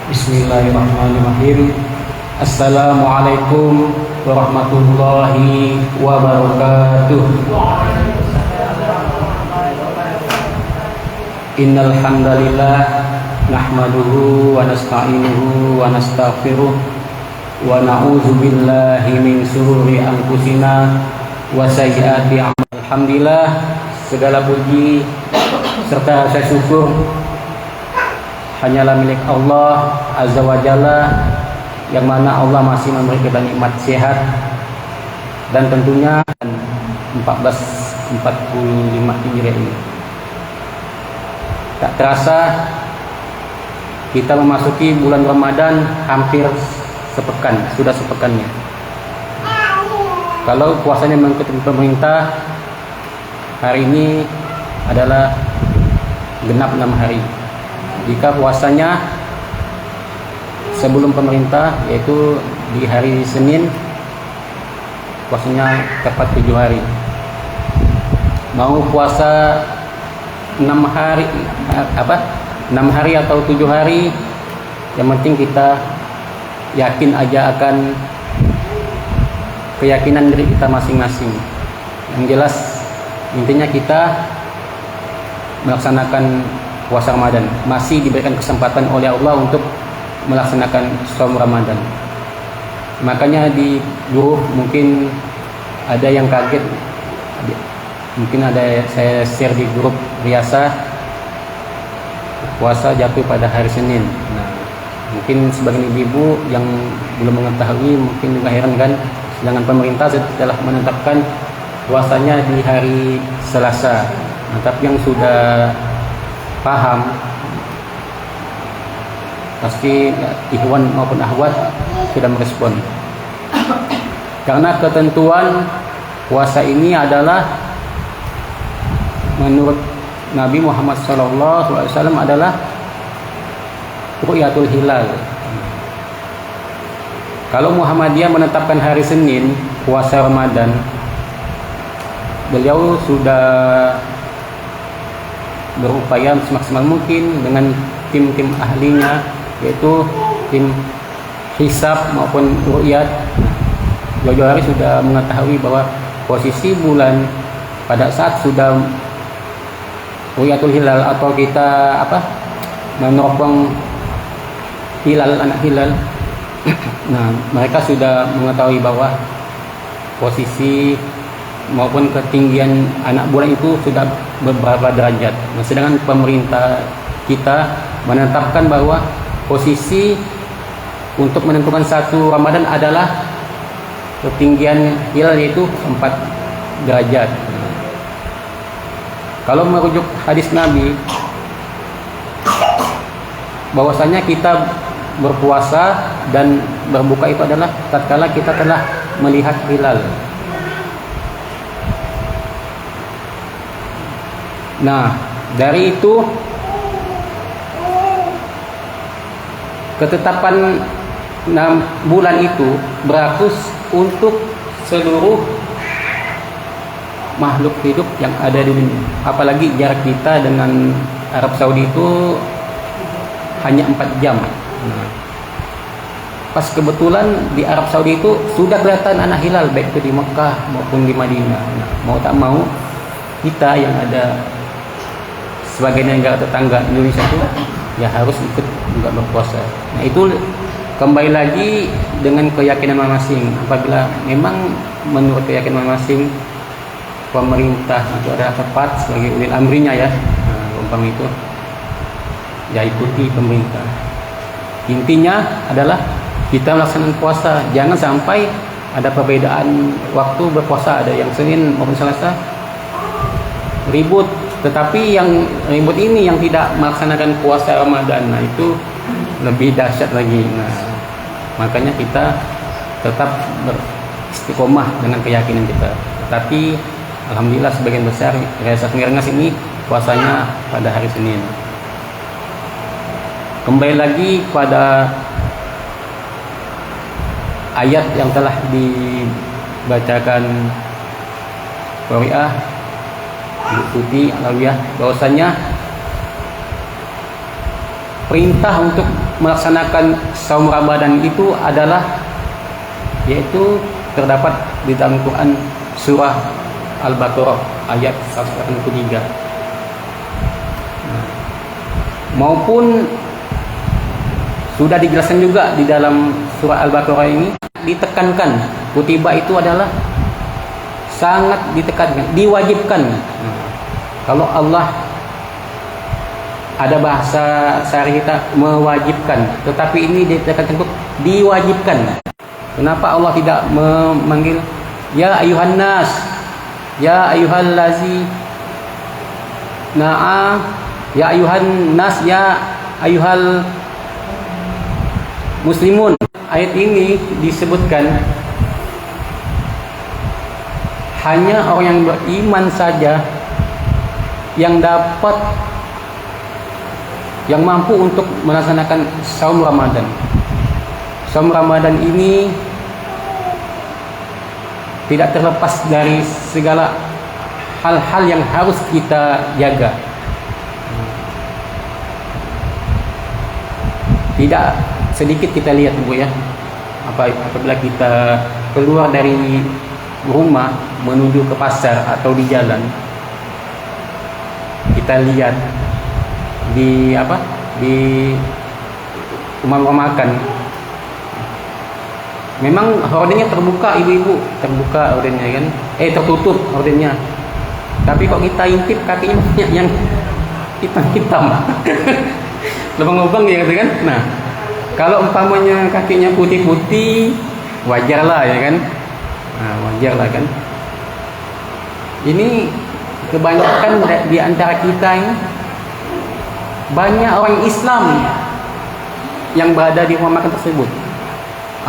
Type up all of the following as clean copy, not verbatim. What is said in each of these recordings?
Bismillahirrahmanirrahim. Assalamualaikum warahmatullahi wabarakatuh. Innal hamdalillah nahmaduhu wa nasta'inuhu wa nastaghfiruh wa na'udzu billahi min shururi anfusina wa sayyiati a'malina. Alhamdulillah, segala puji serta rasa syukur hanyalah milik Allah Azza wa Jalla, yang mana Allah masih memberi kita nikmat sehat, dan tentunya 1445 Hijriah ini tak terasa kita memasuki bulan Ramadan hampir sepekan, sudah sepekannya. Kalau puasanya mengikuti pemerintah, hari ini adalah genap 6 hari. Jika puasanya sebelum pemerintah, yaitu di hari Senin, puasanya tepat 7 hari. Mau puasa 6 hari atau 7 hari, yang penting kita yakin aja akan keyakinan diri kita masing-masing. Yang jelas intinya kita melaksanakan puasa Ramadan, masih diberikan kesempatan oleh Allah untuk melaksanakan shaum Ramadan. Makanya di grup mungkin ada yang kaget, mungkin ada saya share di grup Riasa, puasa jatuh pada hari Senin. Nah, mungkin sebagian ibu yang belum mengetahui mungkin juga heran kan, sedangkan pemerintah telah menetapkan puasanya di hari Selasa. Nah, tapi yang sudah paham pasti ikhwan maupun akhwat sudah merespon, karena ketentuan puasa ini adalah menurut Nabi Muhammad SAW adalah ru'yatul hilal. Kalau Muhammadiyah menetapkan hari Senin puasa Ramadan, beliau sudah berupaya semaksimal mungkin dengan tim-tim ahlinya, yaitu tim hisab maupun ru'yat. Jauh-jauh hari sudah mengetahui bahwa posisi bulan pada saat sudah ru'yatul hilal, atau kita meneropong hilal, anak hilal. Nah, mereka sudah mengetahui bahwa posisi maupun ketinggian anak bulan itu sudah beberapa derajat. Nah, sedangkan pemerintah kita menetapkan bahwa posisi untuk menentukan satu Ramadan adalah ketinggian hilal, yaitu 4 derajat. Kalau merujuk hadis Nabi, bahwasanya kita berpuasa dan berbuka itu adalah tatkala kita telah melihat hilal. Nah, dari itu ketetapan 6 bulan itu berlaku untuk seluruh makhluk hidup yang ada di dunia. Apalagi jarak kita dengan Arab Saudi itu hanya 4 jam. Nah, pas kebetulan di Arab Saudi itu sudah kelihatan anak hilal, baik itu di Mekah maupun di Madinah. Nah, mau tak mau kita yang ada sebagai negara tetangga Indonesia itu ya harus ikut juga berpuasa. Nah, itu kembali lagi dengan keyakinan masing-masing. Apabila memang menurut keyakinan masing-masing pemerintah itu adalah tepat sebagai ulil amrinya, ya, umpama itu ya ikuti pemerintah. Intinya adalah kita melaksanakan puasa, jangan sampai ada perbedaan waktu berpuasa, ada yang Senin maupun Selasa ribut. Tetapi yang ribut ini yang tidak melaksanakan puasa Ramadan, nah itu lebih dahsyat lagi. Nah, makanya kita tetap beristiqomah dengan keyakinan kita. Tetapi alhamdulillah sebagian besar Riasa Rengas ini puasanya pada hari Senin. Kembali lagi pada ayat yang telah dibacakan Qari'ah diikuti alawiyah, bahwasanya perintah untuk melaksanakan saum Ramadan itu adalah, yaitu terdapat di dalam Quran surah Al-Baqarah ayat 183, maupun sudah dijelaskan juga di dalam surah Al-Baqarah ini, ditekankan kutiba itu adalah sangat ditekankan, diwajibkan. Kalau Allah, ada bahasa sehari kita mewajibkan, tetapi ini ditekankan untuk diwajibkan. Kenapa Allah tidak memanggil ya ayuhan nas, ya ayuhal lazi na'a, ya ayuhan nas, ya ayuhal muslimun? Ayat ini disebutkan hanya orang yang beriman saja yang dapat, yang mampu untuk melaksanakan saum Ramadan. Saum Ramadan ini tidak terlepas dari segala hal-hal yang harus kita jaga. Tidak sedikit kita lihat Bu ya, apabila kita keluar dari rumah menuju ke pasar atau di jalan, kita lihat di rumah-rumah makan, memang hordennya terbuka, ibu-ibu, terbuka hordennya kan, tertutup hordennya, tapi kok kita intip kakinya banyak yang hitam-hitam lubang-lubang ya kan. Nah, kalau umpamanya kakinya putih-putih, wajar lah ya kan. Nah, wajar lah kan. Ini kebanyakan di antara kita ini, banyak orang Islam yang berada di rumah makan tersebut,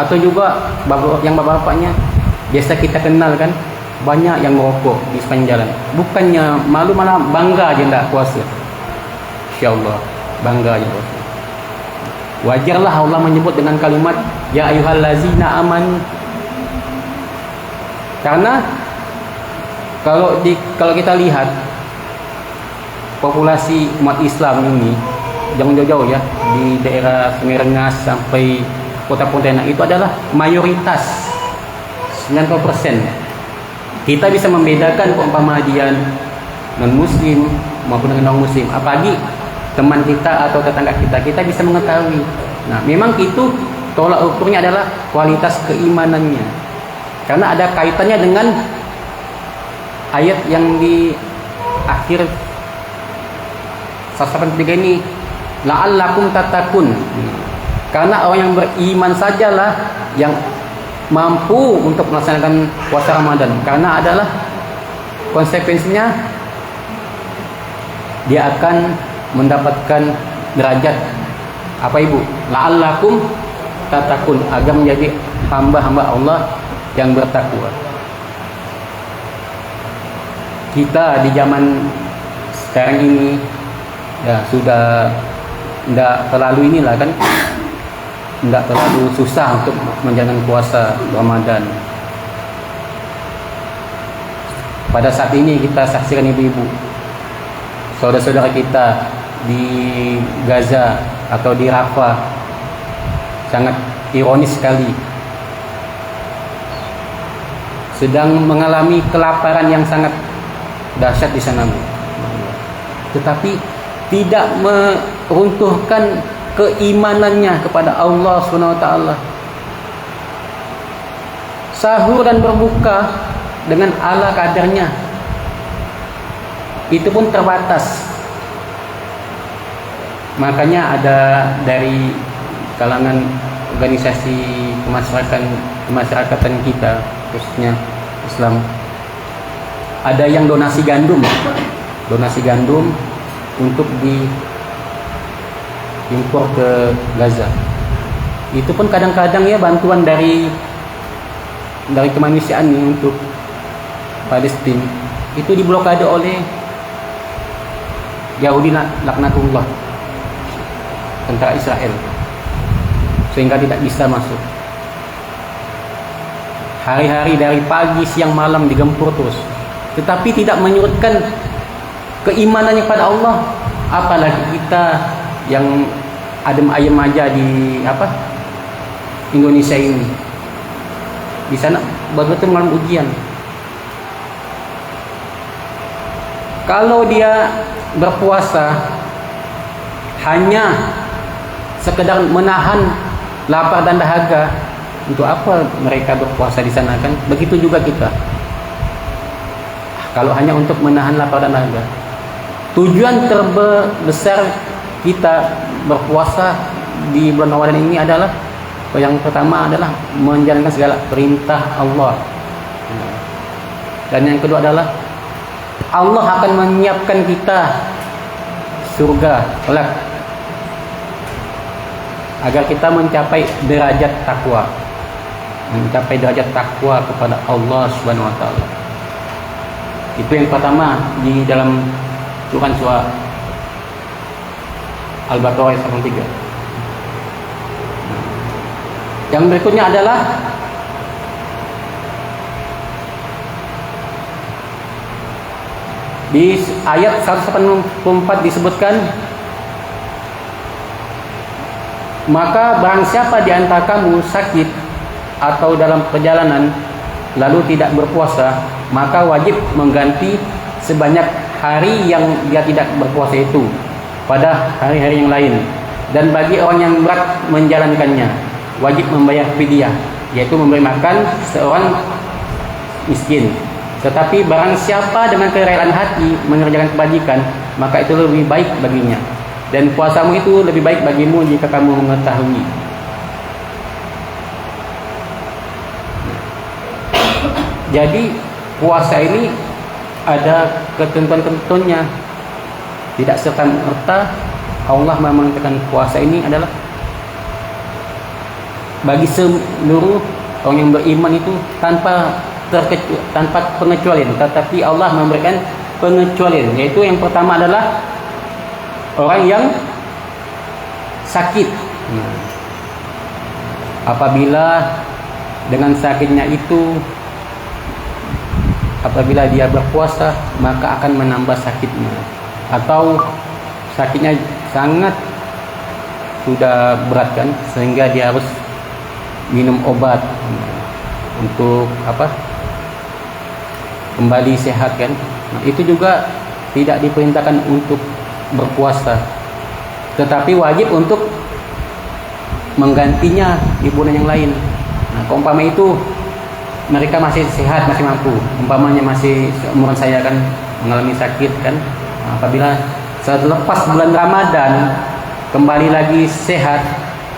atau juga yang bapak-bapaknya biasa kita kenal kan, banyak yang merokok di sepanjang jalan. Bukannya malu, malah bangga aja tidak puasa. Insyaallah bangga aja puasa. Wajarlah Allah menyebut dengan kalimat ya ayyuhallazina amanu, karena kalau kita lihat populasi umat Islam ini, jangan jauh-jauh ya, di daerah Sungai Rengas sampai Kota Pontianak itu adalah mayoritas 90%. Kita bisa membedakan keumpamahan non-muslim maupun dengan non-muslim, apalagi teman kita atau tetangga kita bisa mengetahui. Nah, memang itu tolak ukurnya adalah kualitas keimanannya, karena ada kaitannya dengan ayat yang di akhir 183 ini, la'allakum tattaqun. Karena orang yang beriman sajalah yang mampu untuk melaksanakan puasa Ramadan, karena adalah konsekuensinya dia akan mendapatkan derajat apa ibu? La'allakum tattaqun, agar menjadi hamba-hamba Allah yang bertakwa. Kita di zaman sekarang ini ya sudah tidak terlalu inilah kan, tidak terlalu susah untuk menjalankan puasa Ramadan. Pada saat ini kita saksikan ibu-ibu, saudara-saudara kita di Gaza atau di Rafah, sangat ironis sekali, sedang mengalami kelaparan yang sangat dahsyat di sana, tetapi tidak meruntuhkan keimanannya kepada Allah SWT. Sahur dan berbuka dengan ala kadarnya, itu pun terbatas. Makanya ada dari kalangan organisasi kemasyarakatan kita, khususnya Islam, ada yang donasi gandum untuk diimpor ke Gaza. Itu pun kadang-kadang ya bantuan dari kemanusiaan nih untuk Palestina itu diblokade oleh Yahudi laknatullah, tentara Israel, sehingga tidak bisa masuk. Hari-hari dari pagi siang malam digempur terus, tetapi tidak menyurutkan keimanannya pada Allah. Apalagi kita yang adem ayem aja di apa Indonesia ini. Di sana betul mengalami ujian. Kalau dia berpuasa hanya sekedar menahan lapar dan dahaga, untuk apa mereka berpuasa di sana kan? Begitu juga kita. Kalau hanya untuk menahan lapar dan dahaga. Tujuan terbesar kita berpuasa di bulan Ramadan ini adalah yang pertama adalah menjalankan segala perintah Allah. Dan yang kedua adalah Allah akan menyiapkan kita surga kelak agar kita mencapai derajat takwa. Mencapai derajat takwa kepada Allah Subhanahu wa taala. Itu yang pertama di dalam Quran surah Al-Baqarah ayat 83. Yang berikutnya adalah di ayat 184 disebutkan, maka barang siapa di antara kamu sakit atau dalam perjalanan lalu tidak berpuasa, maka wajib mengganti sebanyak hari yang dia tidak berpuasa itu pada hari-hari yang lain. Dan bagi orang yang berat menjalankannya, wajib membayar fidyah, yaitu memberi makan seorang miskin. Tetapi barang siapa dengan kerelaan hati mengerjakan kebajikan, maka itu lebih baik baginya. Dan puasamu itu lebih baik bagimu jika kamu mengetahui. Jadi puasa ini ada ketentuan-ketentuannya. Tidak serta-merta Allah mengatakan puasa ini adalah bagi seluruh orang yang beriman itu tanpa pengecualian. Tetapi Allah memberikan pengecualian, yaitu yang pertama adalah orang yang sakit. Apabila dengan sakitnya itu, apabila dia berpuasa, maka akan menambah sakitnya. Atau sakitnya sangat sudah berat kan, sehingga dia harus minum obat untuk apa? Kembali sehat kan. Nah, itu juga tidak diperintahkan untuk berpuasa, tetapi wajib untuk menggantinya di bulan yang lain. Nah, umpama itu mereka masih sehat, masih mampu, umpamanya masih seumuran saya kan mengalami sakit kan, nah, apabila selepas bulan Ramadan kembali lagi sehat,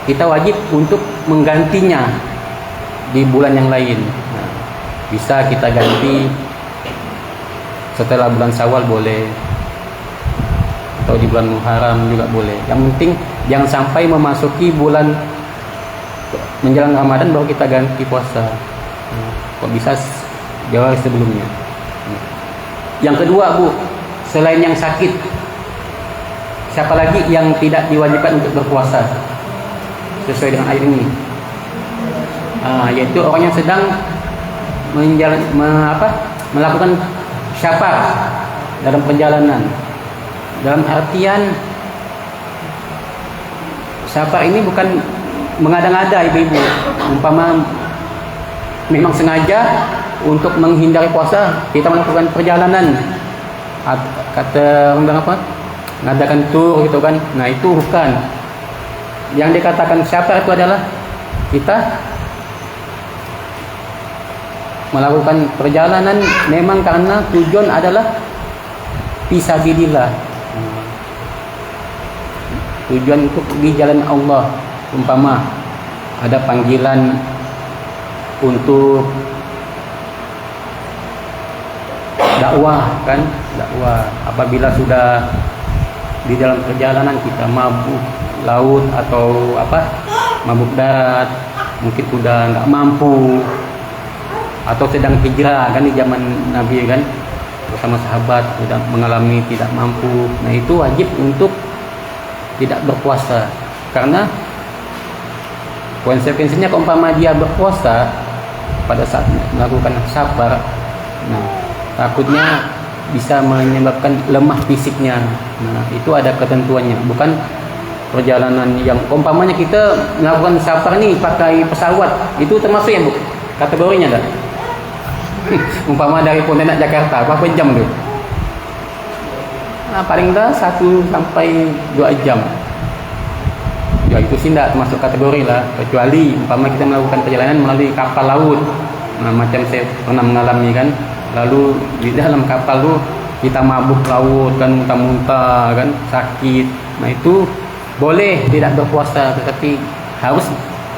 kita wajib untuk menggantinya di bulan yang lain. Nah, bisa kita ganti setelah bulan Syawal boleh, atau di bulan Muharram juga boleh. Yang penting jangan sampai memasuki bulan menjelang Ramadan baru kita ganti puasa. Kok bisa jauh sebelumnya. Yang kedua, Bu, selain yang sakit, siapa lagi yang tidak diwajibkan untuk berpuasa sesuai dengan ayat ini? Yaitu orang yang sedang melakukan syafar dalam perjalanan. Dalam artian syafar ini bukan mengada-ngada, ibu-ibu. Umpama memang sengaja untuk menghindari puasa kita melakukan perjalanan, kata orang apa, ngadakan tur gitu kan. Nah, itu bukan. Yang dikatakan syafar itu adalah kita melakukan perjalanan memang karena tujuan adalah fisabilillah, tujuan untuk di jalan Allah. Umpama ada panggilan untuk dakwah kan, dakwah. Apabila sudah di dalam perjalanan kita mabuk laut atau mabuk darat, mungkin sudah nggak mampu, atau sedang hijrah kan di zaman Nabi kan, bersama sahabat sudah mengalami tidak mampu. Nah, itu wajib untuk tidak berpuasa, karena konsekuensinya umpama dia berpuasa pada saat melakukan sabar, nah takutnya bisa menyebabkan lemah fisiknya. Nah, itu ada ketentuannya, bukan perjalanan yang umpamanya kita melakukan safar nih pakai pesawat, itu termasuk ya Bu kategorinya dah? Umpama dari Pontianak Jakarta berapa jam tuh? Nah, paling dah 1 sampai 2 jam. Ya itu sih tidak termasuk kategori lah, kecuali umpama kita melakukan perjalanan melalui kapal laut. Nah, macam saya pernah mengalami kan, lalu di dalam kapal tuh kita mabuk laut kan, muntah-muntah kan, sakit. Nah itu boleh tidak berpuasa, tetapi harus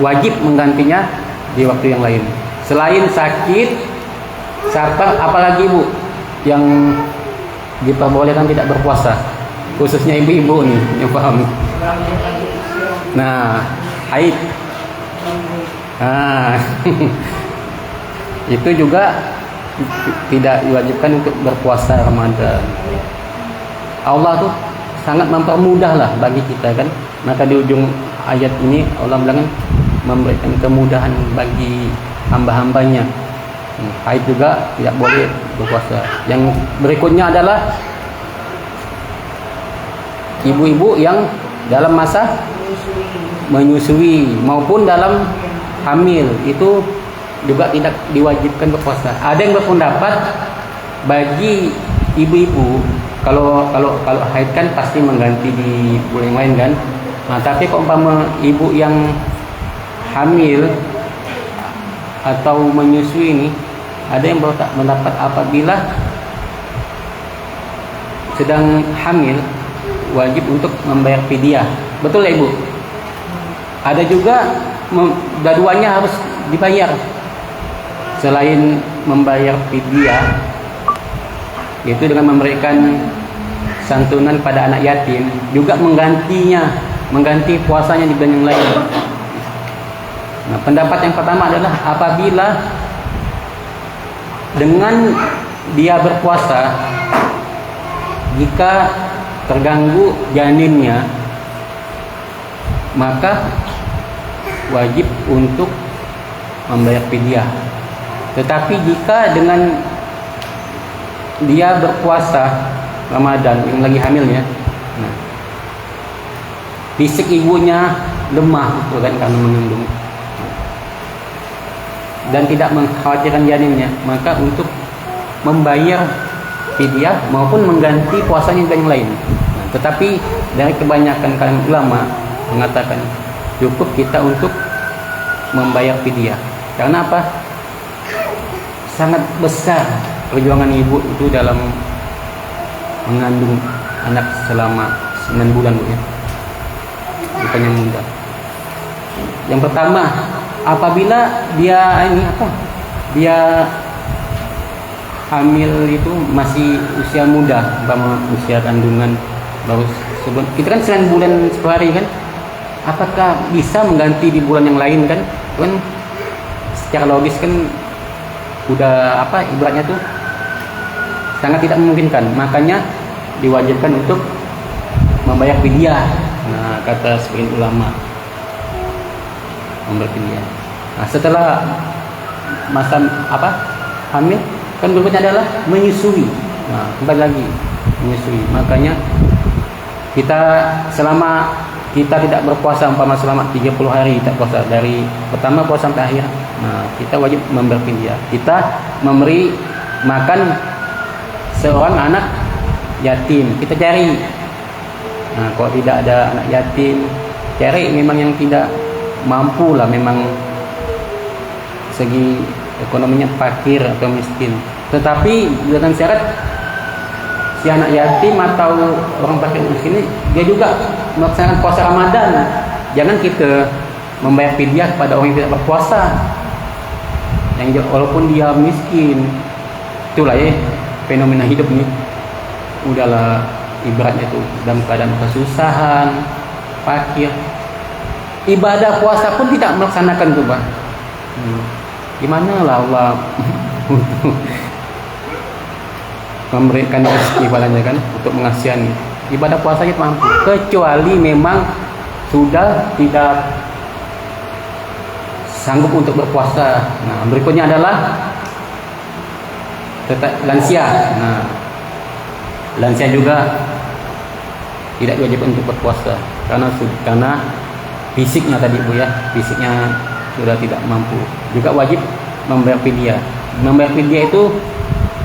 wajib menggantinya di waktu yang lain. Selain sakit, safar, apalagi Bu yang diperbolehkan tidak berpuasa, khususnya ibu-ibu nih yang paham. Nah, haid. Nah, itu juga tidak diwajibkan untuk berpuasa Ramadan. Allah tuh sangat mempermudah lah bagi kita kan. Maka di ujung ayat ini Allah bilang memberikan kemudahan bagi hamba-hambanya. Haid juga tidak boleh berpuasa. Yang berikutnya adalah ibu-ibu yang dalam masa menyusui maupun dalam hamil, itu juga tidak diwajibkan berpuasa. Ada yang berpendapat bagi ibu-ibu kalau haid kan pasti mengganti di bulan yang lain kan. Nah, tapi kalau umpama ibu yang hamil atau menyusui ini, ada yang mendapat apabila sedang hamil wajib untuk membayar fidyah. Betul ya Ibu? Ada juga dua-duanya harus dibayar. Selain membayar fidyah, yaitu dengan memberikan santunan pada anak yatim, juga mengganti puasanya di bulan yang lain. Nah, pendapat yang pertama adalah apabila dengan dia berpuasa, jika terganggu janinnya, maka wajib untuk membayar fidyah. Tetapi jika dengan dia berpuasa Ramadan yang lagi hamilnya, nah, fisik ibunya lemah itu kan karena mengandung dan tidak mengkhawatirkan janinnya, maka untuk membayar fidyah maupun mengganti puasanya dengan yang lain. Nah, tetapi dari kebanyakan kalangan ulama mengatakan cukup kita untuk membayar fidyah. Karena apa? Sangat besar perjuangan ibu itu dalam mengandung anak selama 9 bulan Bu ya. Bukannya mudah. Yang pertama, apabila dia dia hamil itu masih usia muda, umpama usia kandungan baru kita kan 9 bulan 10 hari kan, apakah bisa mengganti di bulan yang lain kan? Kan secara logis kan udah ibaratnya tuh sangat tidak memungkinkan, makanya diwajibkan untuk membayar fidyah. Nah, kata sebagian ulama membayar fidyah. Nah, setelah masa hamil kan berikutnya adalah menyusui. Nah, kembali lagi menyusui. Makanya kita selama kita tidak berpuasa umpama selama 30 hari tidak puasa, dari pertama puasa sampai akhir, nah kita wajib membayar fidyah. Kita memberi makan seorang anak yatim, kita cari. Nah, kalau tidak ada anak yatim, cari memang yang tidak mampu lah, memang segi ekonominya fakir atau miskin. Tetapi dengan syarat si anak yatim atau orang fakir miskin ini dia juga melaksanakan puasa Ramadan. Jangan kita membayar fidyah kepada orang yang tidak berpuasa, yang walaupun dia miskin. Itulah ya fenomena hidup ini. Udahlah ibaratnya tuh dalam keadaan kesusahan, fakir, ibadah puasa pun tidak melaksanakan tuh Pak. Gimana lah Allah memberikan rezeki padanya kan, untuk mengasihani. Ibadah puasa kita mampu, kecuali memang sudah tidak sanggup untuk berpuasa. Nah, berikutnya adalah lansia. Nah, lansia juga tidak wajib untuk berpuasa. karena fisiknya tadi Bu ya, fisiknya sudah tidak mampu. Juga wajib membayar fidyah. Membayar fidyah itu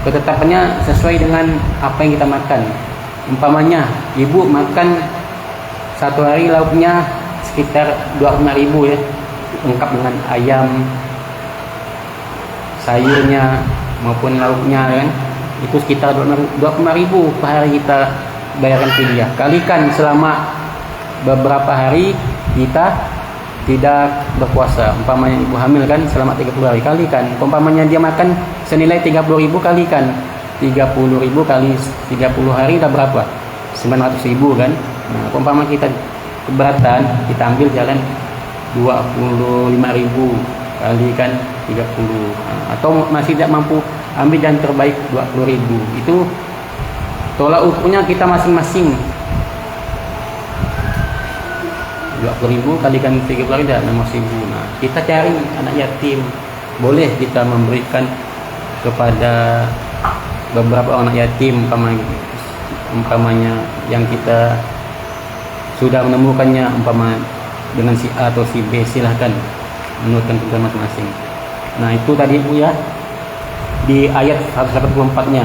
ketetapannya sesuai dengan apa yang kita makan. Umpamanya ibu makan satu hari lauknya sekitar 25.000 ya, lengkap dengan ayam, sayurnya maupun lauknya kan, itu sekitar 25.000 per hari kita bayarkan fidyah. Kalikan selama beberapa hari kita tidak berpuasa. Umpamanya ibu hamil kan selama 30 hari, kalikan. Umpamanya dia makan senilai 30.000, kalikan 30.000 kali 30 hari udah berapa? 900.000 kan. Nah, umpamanya kita keberatan, kita ambil jalan 25.000 kalikan 30. Nah, atau masih tidak mampu, ambil jalan terbaik 20.000. Itu tolak ukurnya kita masing-masing. 20.000 kalikan 30 hari dah 60.000. Nah, kita cari anak yatim, boleh kita memberikan kepada beberapa anak yatim, umpamanya yang kita sudah menemukannya, umpama dengan si A atau si B, silahkan menurutkan kebutuhan masing-masing. Nah, itu tadi Bu ya, di ayat 184-nya.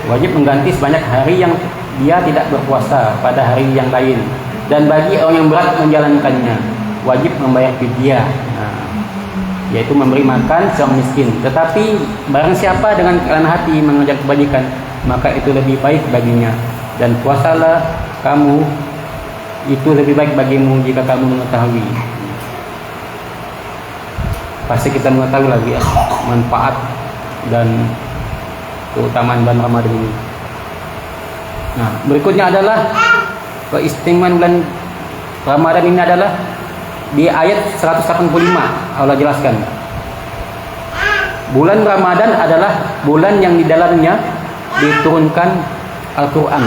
Wajib mengganti sebanyak hari yang dia tidak berpuasa pada hari yang lain, dan bagi orang yang berat menjalankannya wajib membayar fidyah, yaitu memberi makan seorang miskin. Tetapi barang siapa dengan kerelaan hati mengerjakan kebajikan, maka itu lebih baik baginya. Dan puasalah kamu, itu lebih baik bagimu jika kamu mengetahui. Pasti kita mengetahui lagi ya, manfaat dan keutamaan bulan Ramadan ini. Nah, berikutnya adalah keistimewaan bulan Ramadan ini adalah di ayat 185 Allah jelaskan. Bulan Ramadan adalah bulan yang di dalamnya diturunkan Al-Quran.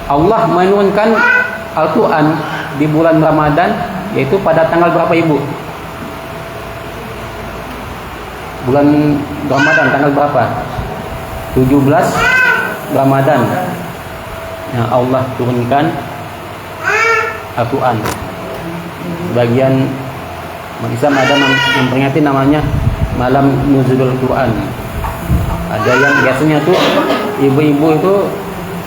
Allah menurunkan Al-Quran di bulan Ramadan, yaitu pada tanggal berapa Ibu? Bulan Ramadan tanggal berapa? 17 Ramadan. Nah, Allah turunkan Al-Quran. Bagian Islam ada memperingati namanya malam nuzulul Quran. Ada yang biasanya tuh ibu-ibu itu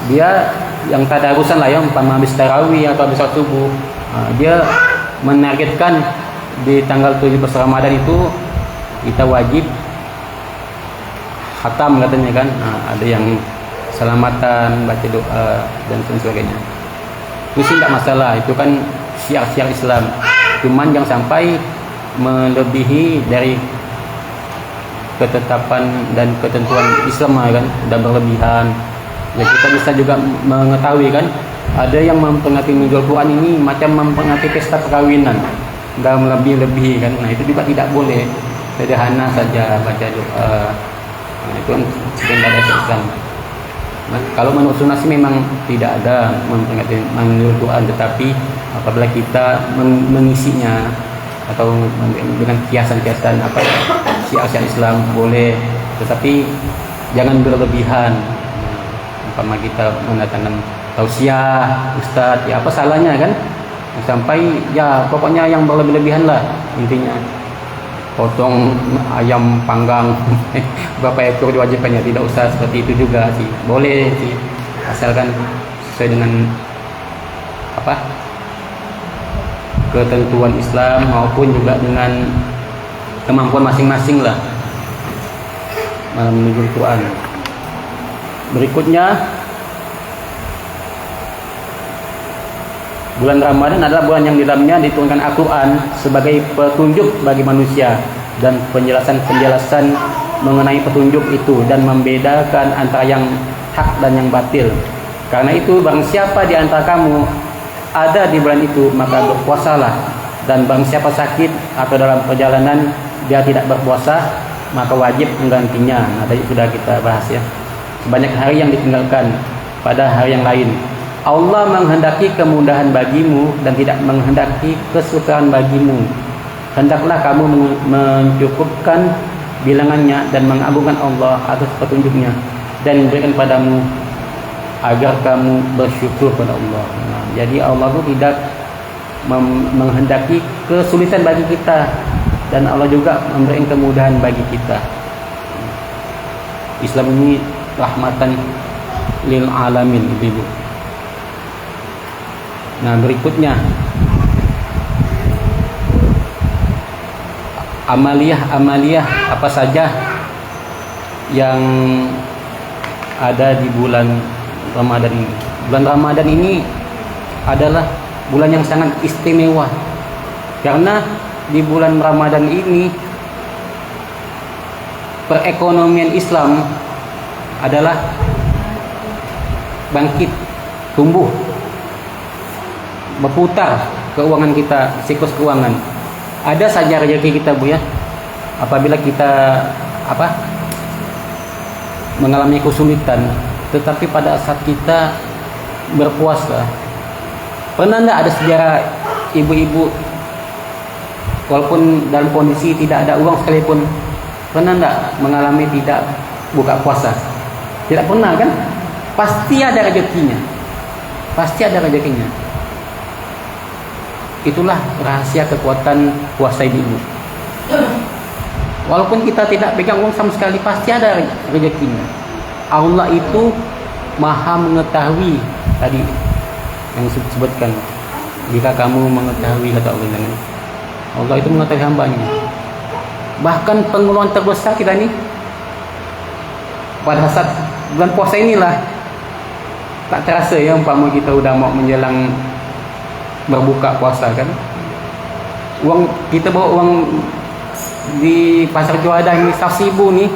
dia yang tadarusan lah ya, umpama habis tarawih atau habis subuh, dia menargetkan di tanggal 17 Ramadan itu kita wajib khatam katanya kan. Ada yang selamatan, baca doa dan sebagainya. Itu sih tidak masalah, itu kan syiar-syiar Islam. Cuman jangan sampai melebihi dari ketetapan dan ketentuan Islam kan, sudah berlebihan. Ya, kita bisa juga mengetahui kan, ada yang memperingati Nuzul Quran ini macam memperingati pesta perkawinan, sudah melebih-lebih kan. Nah, itu juga tidak boleh. Sederhana saja baca doa. Nah, itu kan sebenarnya Islam. Nah, kalau menurut sunnah sih memang tidak ada memperingati Nuzul Quran, tetapi apabila kita mengisinya atau dengan kiasan-kiasan apa syiar Islam boleh, tetapi jangan berlebihan. Umpama kita mendatangkan tausiah ustadz, ya apa salahnya kan, sampai ya pokoknya yang berlebihan lah intinya. Potong ayam panggang berapa ekor diwajibkannya, tidak usah seperti itu juga sih, boleh sih asalkan sesuai dengan apa ketentuan Islam maupun juga dengan kemampuan masing-masing lah malam nuzul Quran. Berikutnya, bulan Ramadan adalah bulan yang di dalamnya diturunkan Al-Quran sebagai petunjuk bagi manusia dan penjelasan-penjelasan mengenai petunjuk itu dan membedakan antara yang hak dan yang batil. Karena itu barang siapa di antara kamu ada di bulan itu, maka berpuasalah, dan barang siapa sakit atau dalam perjalanan dia tidak berpuasa, maka wajib menggantinya. Nah, tadi sudah kita bahas ya, sebanyak hari yang ditinggalkan pada hari yang lain. Allah menghendaki kemudahan bagimu dan tidak menghendaki kesukaran bagimu. hendaklah kamu mencukupkan bilangannya dan mengagungkan Allah atas petunjuknya dan memberikan padamu agar kamu bersyukur pada Allah. Nah, jadi Allah itu tidak menghendaki kesulitan bagi kita, dan Allah juga memberikan kemudahan bagi kita. Islam ini rahmatan lil alamin, Ibu. Nah, berikutnya amaliyah apa saja yang ada di bulan Ramadan ini. Bulan Ramadan ini adalah bulan yang sangat istimewa, karena di bulan Ramadan ini perekonomian Islam adalah bangkit, tumbuh, berputar keuangan kita, siklus keuangan. Ada saja rezeki kita, Bu, ya, apabila kita mengalami kesulitan, tetapi pada saat kita berpuasa, pernah enggak ada sejarah ibu-ibu walaupun dalam kondisi tidak ada uang sekalipun, pernah enggak mengalami tidak buka puasa? Tidak pernah, kan? Pasti ada rezekinya. Pasti ada rezekinya. Itulah rahasia kekuatan puasa ibu. Walaupun kita tidak pegang uang sama sekali, pasti ada rezekinya. Allah itu Maha mengetahui, tadi yang disebutkan, jika kamu mengetahui, kata Allah, Allah itu mengetahui hambanya. Bahkan pengeluaran terbesar kita nih pada saat bulan puasa inilah, tak terasa ya, umpama kita udah mau menjelang berbuka puasa, kan, uang kita bawa uang di pasar Juadah ini 100.000 nih,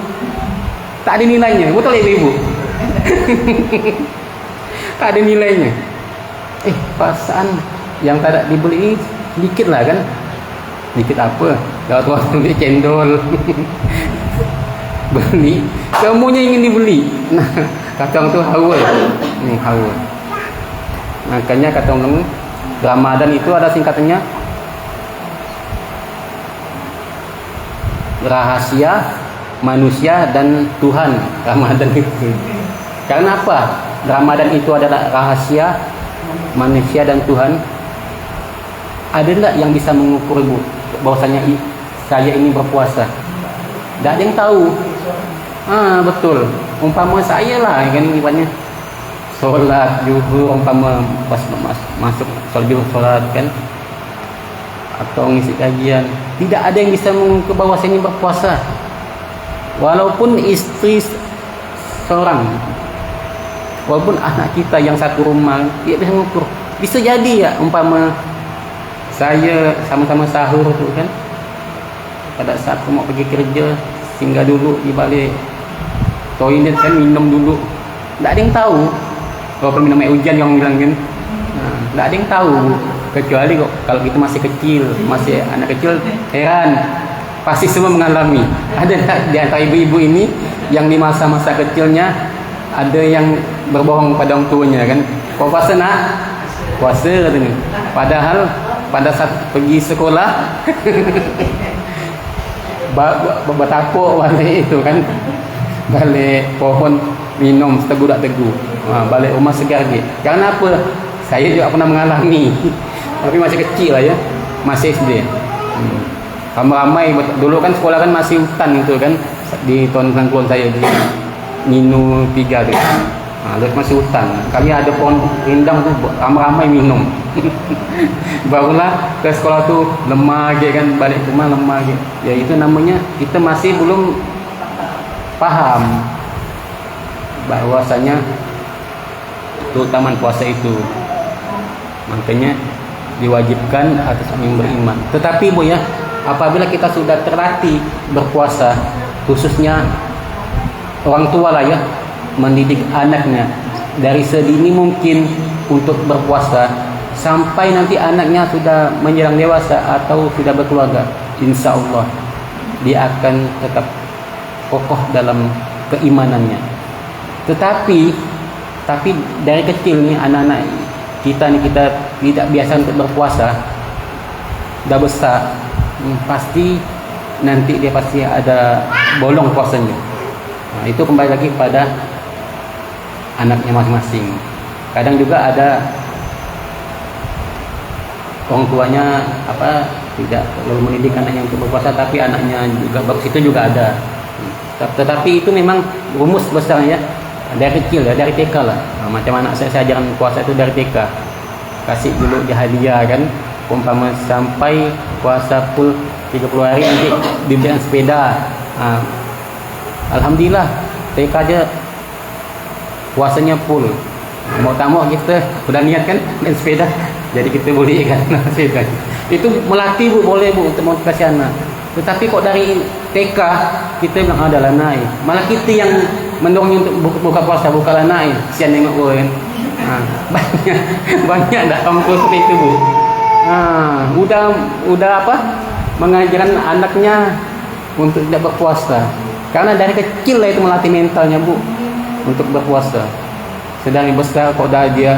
tak ada nilainya, betul ibu-ibu? Tak ada nilainya. Perasaan yang tak ada dibeli sedikit lah, kan? Sedikit apa? Kalau tuan beli cendol beli, semuanya ingin dibeli. Nah, kata orang tu hawa. Hawa. Makanya kata orang, Ramadan itu ada singkatannya, rahasia manusia dan Tuhan. Ramadan itu. Karena apa? Ramadan itu adalah rahasia manusia dan Tuhan. Ada enggak yang bisa mengukur, Bu, bahwasanya saya ini berpuasa? Tidak ada yang tahu. Betul. Umpama saya lah, kan, ibaratnya sholat zuhur, umpama pas masuk sholat, kan, atau ngisi kajian, tidak ada yang bisa mengukur bahwa saya ini berpuasa. Walaupun istri seorang, walaupun anak kita yang satu rumah, dia bisa mengukur. Bisa jadi ya, umpama saya sama-sama sahur tuh, kan, pada saat aku mau pergi kerja, singgah dulu di balik toilet, kan, minum dulu. Tidak ada yang tahu. Walaupun minum air hujan yang bilang, kan, tidak ada yang tahu, kecuali kok kalau kita masih kecil, masih anak kecil, heran, pasti semua mengalami. Ada di antara ibu-ibu ini yang di masa-masa kecilnya ada yang berbohong pada orang tuanya, kan, kok puasa nak? Puasa, katanya. Padahal pada saat pergi sekolah bertapuk balik itu, kan, balik pohon minum seteguk-teguk, balik rumah segar dia. Karena apa? Saya juga pernah mengalami, tapi masih kecil lah ya, masih SD. Ramai-ramai dulu, kan, sekolah kan masih hutan itu, kan, di tahun kelon saya di Minu 3 tu. Terus masih hutan. Kami ada pohon rindang tu, ramai-ramai minum. Barulah ke sekolah tu lemah lagi, kan, balik ke rumah lemah lagi. Ya, itu namanya kita masih belum paham bahwasanya keutamaan puasa itu. Makanya diwajibkan atas orang yang beriman. Tetapi, Bu, ya, apabila kita sudah terlatih berpuasa, khususnya orang tua lah, ya, mendidik anaknya dari sedini mungkin untuk berpuasa, sampai nanti anaknya sudah menjelang dewasa atau sudah berkeluarga, insya Allah dia akan tetap kokoh dalam keimanannya. Tetapi dari kecil nih, anak-anak kita nih, kita tidak biasa untuk berpuasa, dah besar pasti nanti dia pasti ada bolong puasanya. Nah, itu kembali lagi kepada anaknya masing-masing. Kadang juga ada orang tuanya tidak lalu mendidik anaknya untuk berpuasa, tapi anaknya juga bagus, itu juga ada. Tetapi itu memang rumus besarnya dari kecil ya, dari TK lah. Nah, macam anak saya ajaran puasa itu dari TK. Kasih dulu dia hadiah kan, umpama sampai puasa full 30 hari nanti diberikan sepeda. Alhamdulillah TK aja puasanya full. Mau tak mau kita udah niat kan main sepeda, jadi kita boleh kan sepeda. Itu melatih Bu, boleh Bu untuk motivasi anak. Tetapi kok dari TK kita bilang adalah naik, malah kita yang mendorongnya untuk buka puasa, bukalah naik. Sian nengok gue kan. Banyak dah kampus seperti itu Bu. Udah mengajarkan anaknya untuk tidak berpuasa, karena dari kecil lah itu melatih mentalnya Bu untuk berpuasa. Sedari besar kok dia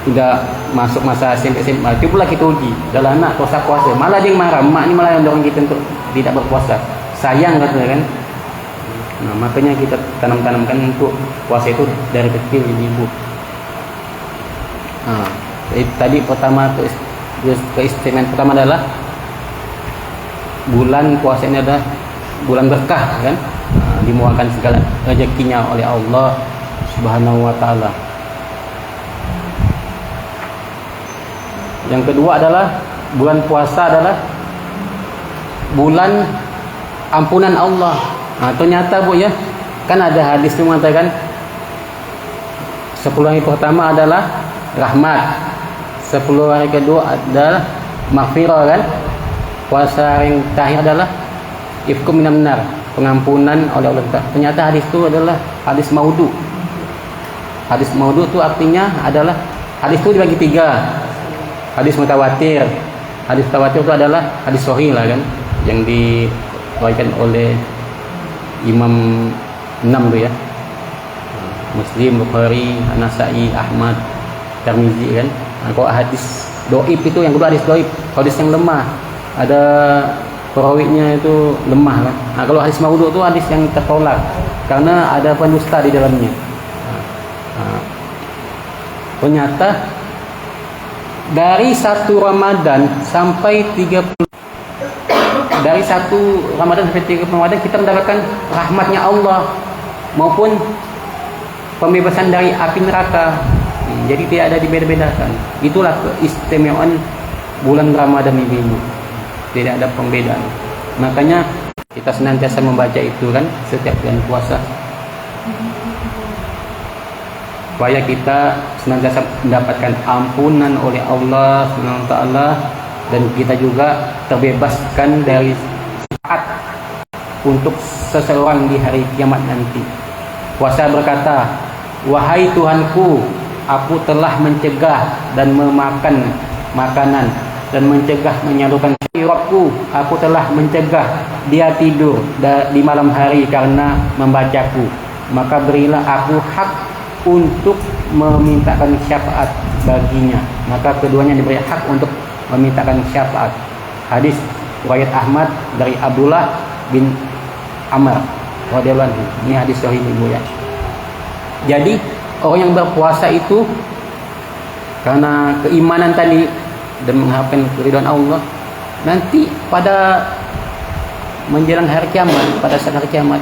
udah masuk masa SMP SMA, itu pula kita uji dalam anak puasa, malah dia yang marah, mak ni malah yang dorong kita untuk tidak berpuasa, sayang katanya kan. Nah, makanya kita tanamkan untuk puasa itu dari kecil ibu. Tadi pertama keistimewaan pertama adalah bulan puasa ini adalah bulan berkah kan, dimurahkan segala rezekinya oleh Allah Subhanahu wa taala. Yang kedua adalah bulan puasa adalah bulan ampunan Allah. Ternyata Bu ya, kan ada hadis yang mengatakan 10 hari pertama adalah rahmat, 10 hari kedua adalah maghfirah kan, puasa yang terakhir adalah ifkum minan nar, pengampunan oleh Allah. Ternyata hadis itu adalah hadis maudhu. Hadis maudhu itu artinya adalah hadis itu dibagi 3. Hadis mutawatir. Hadis mutawatir itu adalah hadis sahih lah kan, yang diriwayatkan oleh Imam 6 tu ya. Muslim, Bukhari, An-Nasa'i, Ahmad, Tirmizi kan. Kalau hadis dhaif itu yang kedua hadis dhaif, hadis yang lemah. Ada perawinya itu lemah kan. Kalau hadis maudhu itu hadis yang tertolak karena ada pendusta di dalamnya. Ternyata dari 1 Ramadan sampai 30, dari 1 Ramadan sampai 30 Ramadan kita mendapatkan rahmatnya Allah maupun pembebasan dari api neraka. Jadi tidak ada dibeda-bedakan. Itulah keistimewaan bulan Ramadan ini Bu. Tidak ada pembedaan. Makanya kita senantiasa membaca itu kan setiap bulan puasa, supaya kita senantiasa mendapatkan ampunan oleh Allah Subhanahu wa taala, dan kita juga terbebaskan dari sifat untuk seseorang di hari kiamat nanti. Puasa berkata, "Wahai Tuhanku, aku telah mencegah dan memakan makanan dan mencegah menyalurkan Rabku, aku telah mencegah dia tidur di malam hari karena membacaku, maka berilah aku hak untuk memintakan syafaat baginya." Maka keduanya diberi hak untuk memintakan syafaat. Hadis riwayat Ahmad dari Abdullah bin Amr radhiyallahu anhu. Ini hadis sahih Ibu ya. Jadi orang yang berpuasa itu karena keimanan tadi dan mengharapkan keridhaan Allah, nanti pada menjelang hari kiamat, pada saat hari kiamat,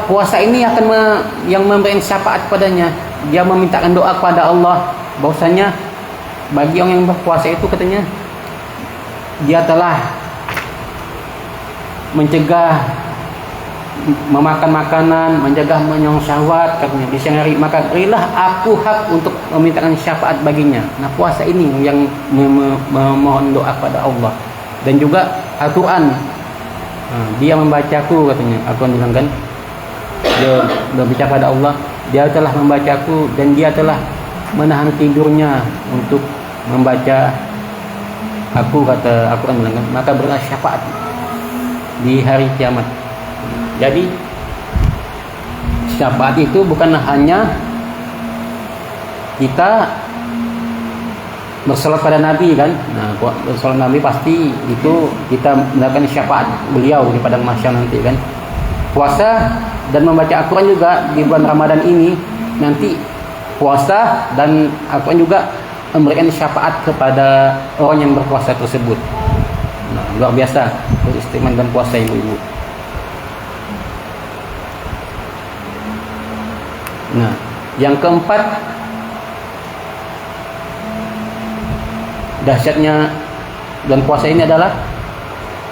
puasa ini akan yang memberikan syafaat padanya. Dia memintakan doa kepada Allah bahwasanya bagi orang yang berpuasa itu katanya dia telah mencegah memakan makanan, mencegah menyong syahwat katanya di siang hari, maka berilah aku hak untuk memintakan syafaat baginya. Nah, puasa ini yang memohon doa kepada Allah. Dan juga Al-Quran, dia membacaku katanya. Al-Quran bilang kan, dia berbicara pada Allah, dia telah membacaku dan dia telah menahan tidurnya untuk membaca aku, kata Al-Quran bilang kan, maka berilah syafaat di hari kiamat. Jadi syafaat itu bukan hanya kita bersolat pada Nabi kan. Nah, bersolat Nabi pasti itu kita mendapatkan syafaat beliau di padang mahsyar nanti kan. Puasa dan membaca Al-Quran juga di bulan Ramadan ini, nanti puasa dan Al-Quran juga memberikan syafaat kepada orang yang berpuasa tersebut. Nah, luar biasa beristimewa dan puasa ibu-ibu. Nah, yang keempat, dahsyatnya dan puasa ini adalah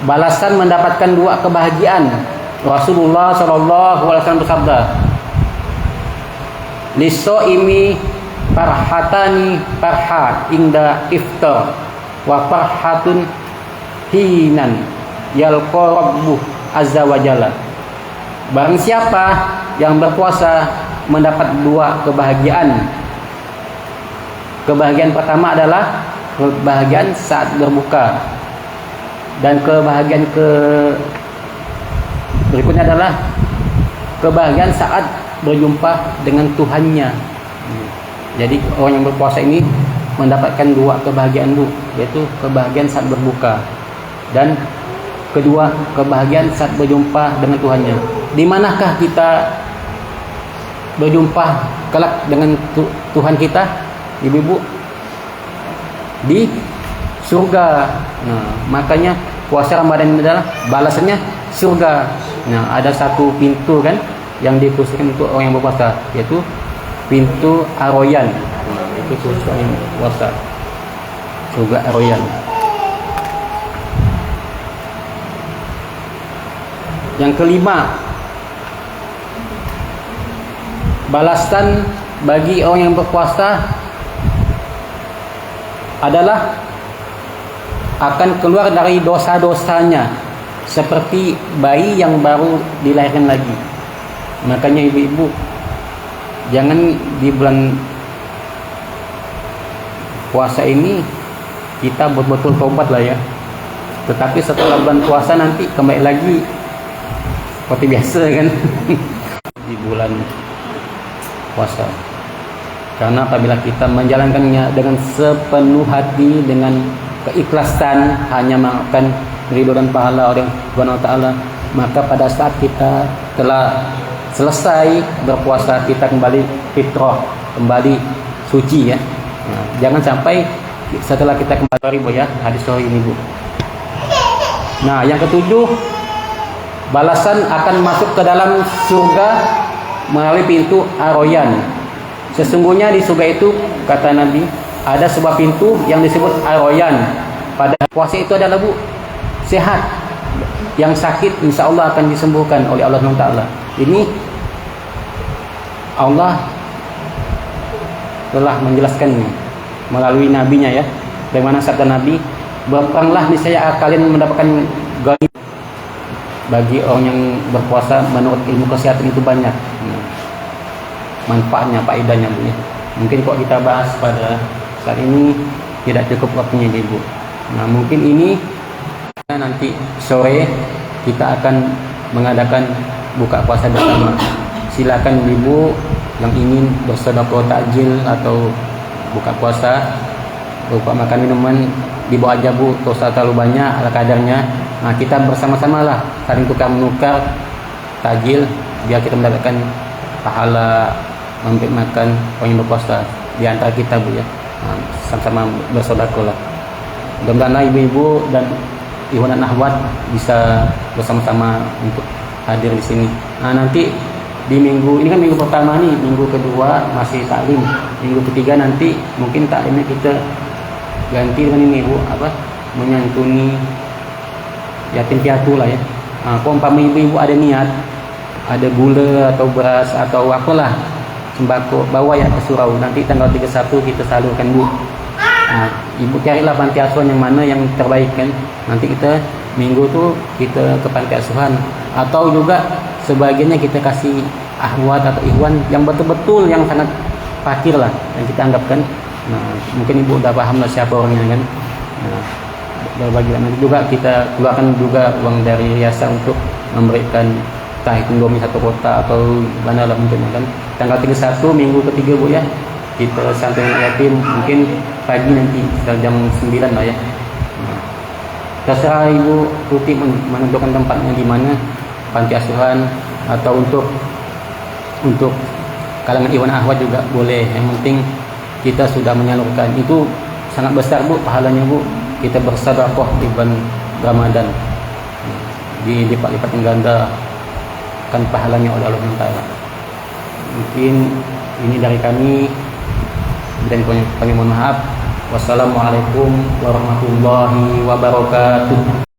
balasan mendapatkan dua kebahagiaan. Rasulullah SAW bersabda, "Lisoimi farhatani farhat inda iftar wa farhatun hinan yalqa rabbuh azza wa jalla." Barang siapa yang berpuasa mendapat dua kebahagiaan. Kebahagiaan pertama adalah kebahagiaan saat berbuka, dan kebahagiaan berikutnya adalah kebahagiaan saat berjumpa dengan Tuhannya. Jadi orang yang berpuasa ini mendapatkan dua kebahagiaan, Bu, yaitu kebahagiaan saat berbuka dan kedua kebahagiaan saat berjumpa dengan Tuhannya. Di manakah kita berjumpa kelak dengan Tuhan kita, ibu-ibu? Di surga. Nah, makanya puasa Ramadan ini adalah balasannya surga. Nah, ada satu pintu kan yang dikhususkan untuk orang yang berpuasa, yaitu pintu Ar-Rayyan. Nah, itu khusus orang yang puasa, surga Ar-Rayyan. Yang kelima, balasan bagi orang yang berpuasa adalah akan keluar dari dosa-dosanya seperti bayi yang baru dilahirkan lagi. Makanya ibu-ibu, jangan di bulan puasa ini kita betul-betul tobat lah ya. Tetapi setelah bulan puasa nanti kembali lagi seperti biasa kan. Di bulan puasa, karena apabila kita menjalankannya dengan sepenuh hati, dengan keikhlasan, hanya mengharapkan ridho dan pahala oleh Subhanahu wa taala, maka pada saat kita telah selesai berpuasa, kita kembali fitrah, kembali suci ya. Nah, jangan sampai setelah kita kembali Bu ya, hadis sahih ini Bu. Nah, yang ketujuh, balasan akan masuk ke dalam surga melalui pintu Ar-Rayyan. Sesungguhnya di surga itu, kata Nabi, ada sebuah pintu yang disebut Ar-Rayyan. Pada puasa itu adalah Bu, sehat. Yang sakit insya Allah akan disembuhkan oleh Allah SWT. Ini Allah telah menjelaskannya melalui nabinya ya. Bagaimana sabda Nabi, berperanglah niscaya kalian mendapatkan ghanimah. Bagi orang yang berpuasa menurut ilmu kesehatan itu banyak manfaatnya, faedahnya Bu ya. Mungkin kok kita bahas pada saat ini tidak cukup waktunya Ibu. Nah, mungkin ini nanti sore kita akan mengadakan buka puasa bersama. Silakan Ibu yang ingin bersedekah takjil atau buka puasa berupa makan minuman, dibawa aja Bu, tak usah terlalu banyak, ala kadarnya. Nah, kita bersama-sama lah saling tukar menukar takjil biar kita mendapatkan pahala memberi makan orang yang berpuasa di antara kita Bu ya. Nah, sama-sama bersedekah lah. Mudah-mudahan ibu-ibu dan ikhwan dan akhwat bisa bersama-sama untuk hadir di sini. Nah, nanti di minggu ini kan minggu pertama nih, minggu kedua masih taklim, minggu ketiga nanti mungkin taklimnya kita ganti dengan ini Bu, apa, menyantuni yatim piatu lah ya. Nah, kalau umpama ibu-ibu ada niat, ada gula atau beras atau apalah sembako, bawa ya ke surau. Nanti tanggal 31 kita salurkan Bu. Nah, ibu carilah panti asuhan yang mana yang terbaik kan. Nanti kita minggu tuh kita ke panti asuhan, atau juga sebagiannya kita kasih ahwat atau ikhwan yang betul-betul yang sangat fakir lah yang kita anggapkan. Nah, mungkin ibu udah paham lah siapa orangnya kan. Nah, berbagi nanti juga kita keluarkan juga uang dari yayasan untuk memberikan entah itu Indomie satu kota atau mana lah bentuknya kan. Tanggal 31 minggu ketiga Bu ya, kita santai anak yatim, mungkin pagi nanti sekitar jam 9 lah ya. Terserah Ibu Tuti menentukan tempatnya di mana, panti asuhan atau untuk kalangan Iwan Ahwat juga boleh. Yang penting kita sudah menyalurkan, itu sangat besar Bu pahalanya Bu. Kita bersedekah di bulan Ramadan, dilipat-lipat ganda kan pahalanya oleh Allah Taala. Mungkin ini dari kami, dan kami mohon maaf. Wassalamualaikum warahmatullahi wabarakatuh.